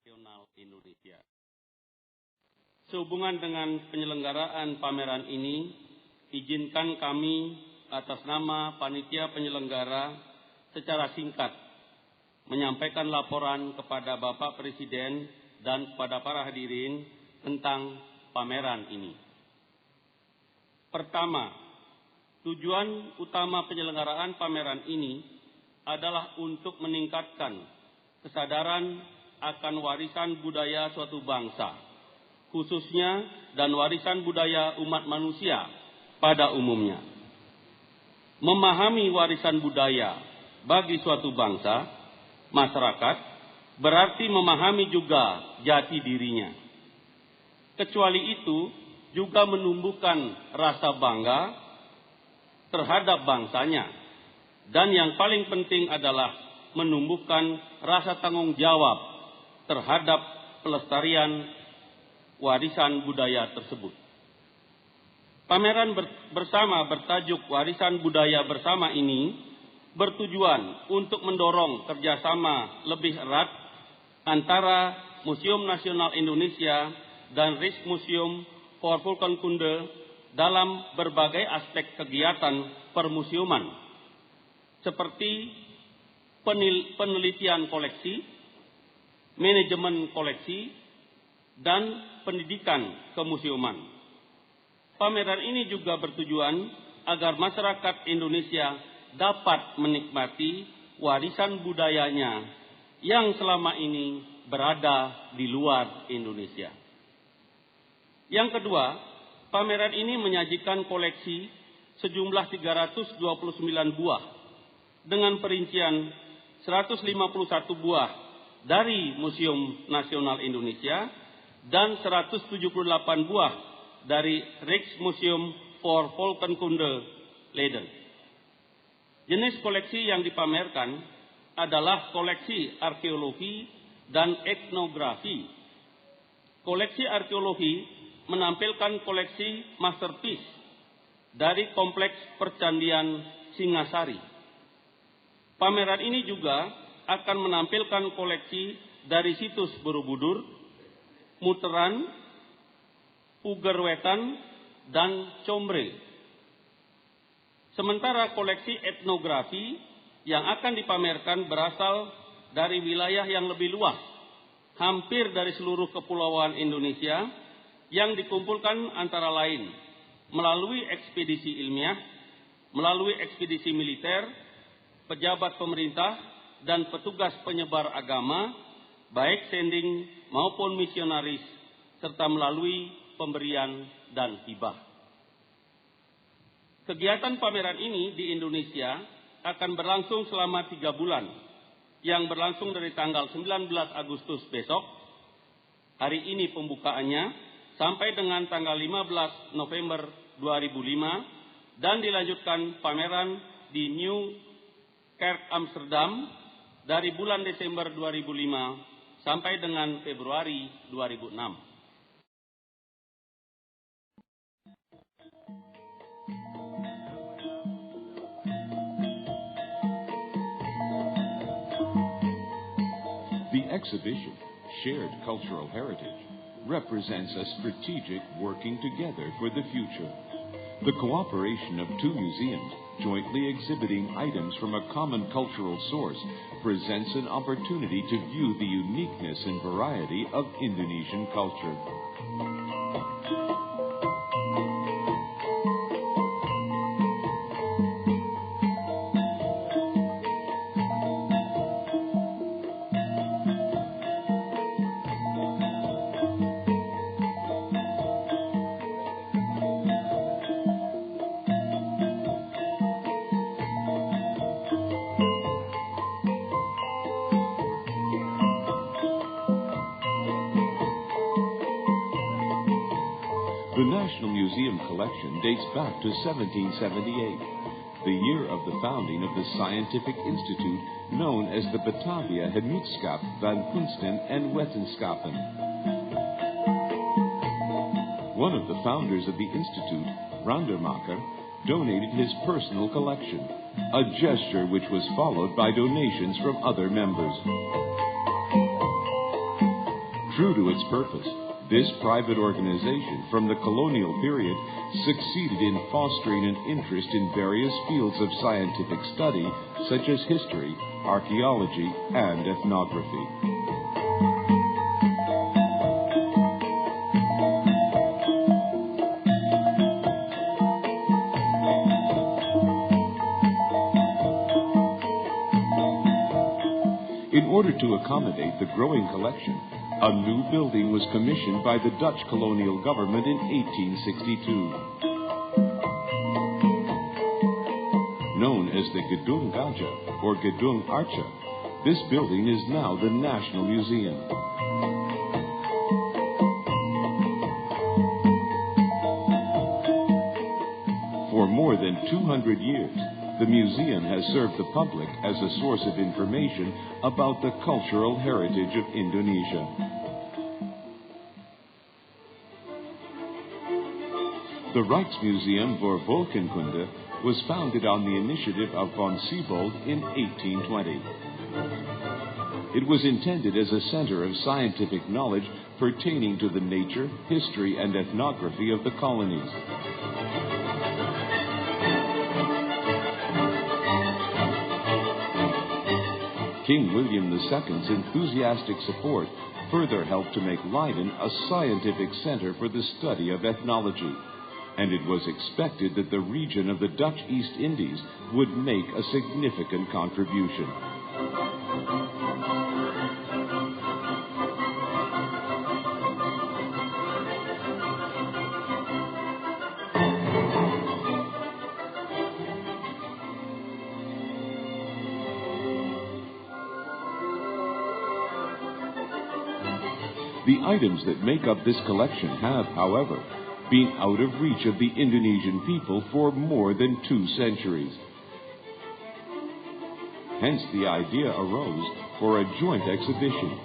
Nasional Indonesia. Sehubungan dengan penyelenggaraan pameran ini, izinkan kami atas nama panitia penyelenggara secara singkat menyampaikan laporan kepada Bapak Presiden dan kepada para hadirin tentang pameran ini. Pertama, tujuan utama penyelenggaraan pameran ini adalah untuk meningkatkan kesadaran akan warisan budaya suatu bangsa, khususnya dan warisan budaya umat manusia pada umumnya. Memahami warisan budaya bagi suatu bangsa, masyarakat, berarti memahami juga jati dirinya. Kecuali itu juga menumbuhkan rasa bangga terhadap bangsanya. Dan yang paling penting adalah menumbuhkan rasa tanggung jawab terhadap pelestarian warisan budaya tersebut. Pameran bersama bertajuk Warisan Budaya Bersama ini bertujuan untuk mendorong kerjasama lebih erat antara Museum Nasional Indonesia dan Rijksmuseum Voorvalkenkunde dalam berbagai aspek kegiatan permuseuman, seperti penelitian koleksi, manajemen koleksi, dan pendidikan kemuseuman. Pameran ini juga bertujuan agar masyarakat Indonesia dapat menikmati warisan budayanya yang selama ini berada di luar Indonesia. Yang kedua, pameran ini menyajikan koleksi sejumlah 329 buah dengan perincian 151 buah dari Museum Nasional Indonesia dan 178 buah dari Rijksmuseum Voorvalkenkunde Leiden. Jenis koleksi yang dipamerkan adalah koleksi arkeologi dan etnografi. Koleksi arkeologi menampilkan koleksi masterpiece dari kompleks percandian Singasari. Pameran ini juga akan menampilkan koleksi dari situs Borobudur, Muteran, Puger Wetan, dan Combre. Sementara koleksi etnografi yang akan dipamerkan berasal dari wilayah yang lebih luas, hampir dari seluruh kepulauan Indonesia, yang dikumpulkan antara lain melalui ekspedisi ilmiah, melalui ekspedisi militer, pejabat pemerintah, dan petugas penyebar agama, baik sending maupun misionaris, serta melalui pemberian dan hibah. Kegiatan pameran ini di Indonesia akan berlangsung selama 3 bulan, yang berlangsung dari tanggal 19 Agustus besok, hari ini pembukaannya, sampai dengan tanggal 15 November 2005, dan dilanjutkan pameran di New Kerk Amsterdam, dari bulan Desember 2005 sampai dengan Februari 2006. The exhibition, Shared Cultural Heritage, represents a strategic working together for the future. The cooperation of 2 museums, jointly exhibiting items from a common cultural source, presents an opportunity to view the uniqueness and variety of Indonesian culture. The National Museum collection dates back to 1778, the year of the founding of the scientific institute known as the Batavia Gemeenschap van Kunsten en Wetenschappen. One of the founders of the institute, Randermacher, donated his personal collection, a gesture which was followed by donations from other members. True to its purpose, this private organization from the colonial period succeeded in fostering an interest in various fields of scientific study, such as history, archaeology, and ethnography. In order to accommodate the growing collection, a new building was commissioned by the Dutch colonial government in 1862. Known as the Gedung Gajah or Gedung Arca, this building is now the National Museum. For more than 200 years, the museum has served the public as a source of information about the cultural heritage of Indonesia. The Rijksmuseum voor Volkenkunde was founded on the initiative of von Siebold in 1820. It was intended as a center of scientific knowledge pertaining to the nature, history, and ethnography of the colonies. King William II's enthusiastic support further helped to make Leiden a scientific center for the study of ethnology, and it was expected that the region of the Dutch East Indies would make a significant contribution. The items that make up this collection have, however, been out of reach of the Indonesian people for more than 2 centuries. Hence, the idea arose for a joint exhibition,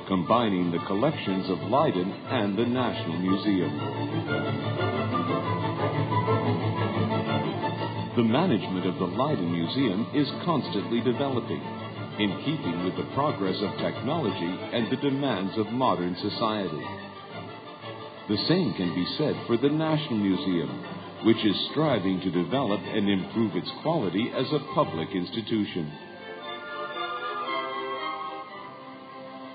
combining the collections of Leiden and the National Museum. The management of the Leiden Museum is constantly developing, in keeping with the progress of technology and the demands of modern society. The same can be said for the National Museum, which is striving to develop and improve its quality as a public institution.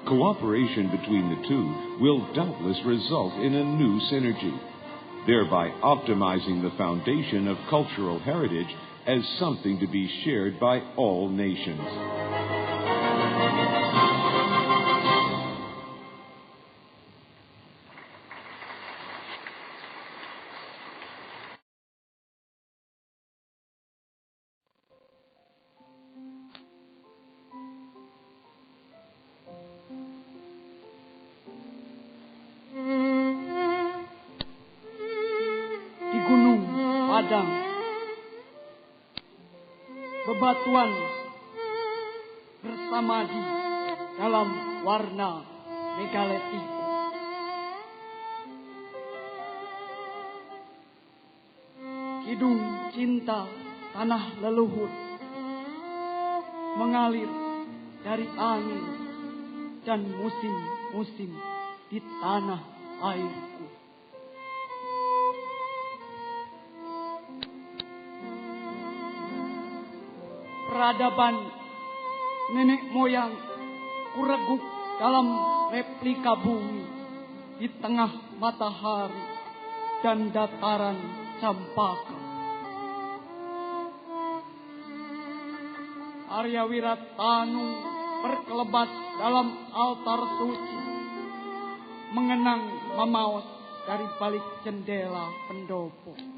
Cooperation between the two will doubtless result in a new synergy, thereby optimizing the foundation of cultural heritage as something to be shared by all nations. Di Gunung Padang, bebatuan bersamadi dalam warna megalitik. Kidung cinta tanah leluhur mengalir dari angin dan musim-musim di tanah airku. Peradaban nenek moyang kureguk dalam replika bumi di tengah matahari dan dataran Campaka. Arya Wiratanu berkelebat dalam altar suci, mengenang memaut dari balik jendela pendopo.